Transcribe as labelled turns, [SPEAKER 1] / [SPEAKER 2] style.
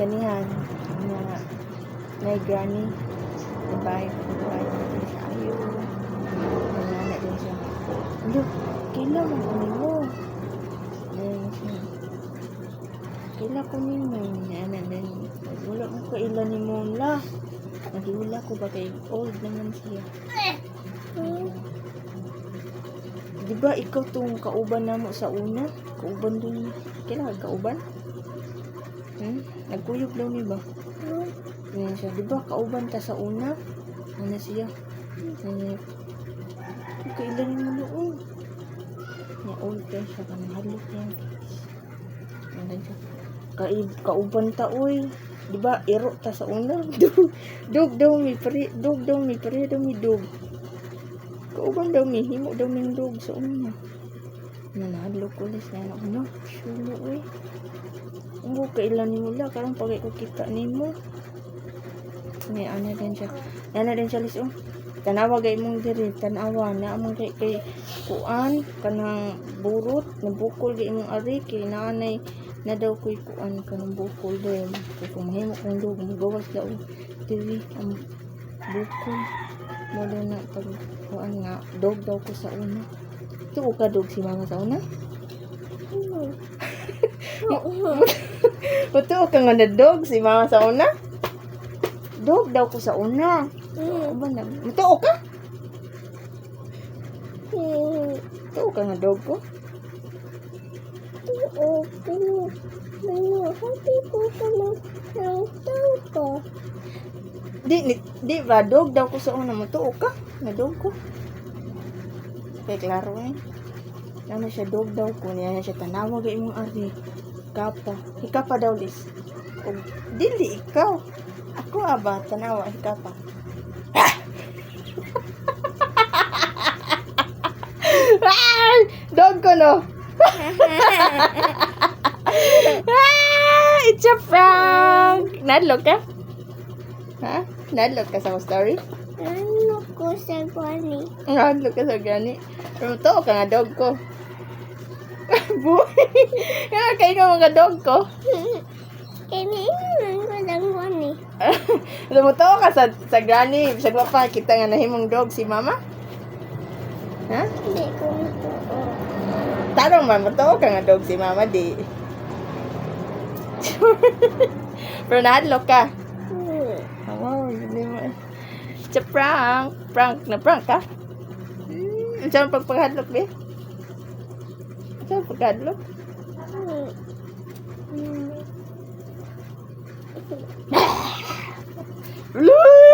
[SPEAKER 1] ganihan na may granny bye ayo na din siya. Ano, kailan mo mo? Kailan ko ni mo na din. Wala mo kailan ni mo la. Nagwala ko ba kay old naman siya. Di ba ikaw tong kauban na mo sa una? Kauban din. Kailan kauban? Nagkuyog daw ni ba? Ganyan siya. Di ba kauban ta sa una? Ano siya? Kailan mo noon? Niya old pa siya. Kanahalik niya. Ano siya? Kauban ta oy. Di ba iro ta sa una? Dog daw mi pare. Dog daw mi pare daw mi dog. Kauban daw mi. Himo daw mi dog sa una. Nanahadlok ulit na ano. Shulo oy. Ang kailan ni mula. Karang pagay ko kita ni mo. May ano din siya. Ano din siya liso. Tanawa gay mong diri. Tanawa na among kay kuan. Kanang burot. Nabukol gay mong ari. Kay nanay na daw ko'y kuan kanang bukol din. Kay kung mahimo kong dog. Magawas daw. Diri ang bukol. Mula na pag kuan nga. Dog daw ko sa una. Tuo ka dog si mama sa una? Tuo ka nga na dog si mama sa una? Dog daw ko sa una. Ano na? Tuo ka? Tuo ka nga dog ko? Tuo ka ko. Di ba dog daw ko sa una mo? Tuo ka? Na dog ko? Kaya klaro eh. Ano siya dog daw ko. Niya siya tanawa gay mong ari. Hikapa daw lis. O, dili ikaw. Ako aba, tanawa, hikapa. Dog ko no. It's a prank. Nadlok ka? Ha? Nadlok ka sa story?
[SPEAKER 2] Ano ko sa gani?
[SPEAKER 1] Nadlok ka sa gani. Pero to ka nga dog ko. Boy. Kain ka mga dog ko.
[SPEAKER 2] Kailangan ko lang gani.
[SPEAKER 1] Lumuto ka sa granny. Bisag pa kita nga nahimong dog si mama? Ha?
[SPEAKER 2] Hindi ko natuo.
[SPEAKER 1] Tarong man, muto ka nga dog si mama, di. Pero nahadlok ka. Oh, hindi mo. It's a prank. Prank na prank ka? Saan pagpaghadlok, be? Saan pagpaghadlok? Luy!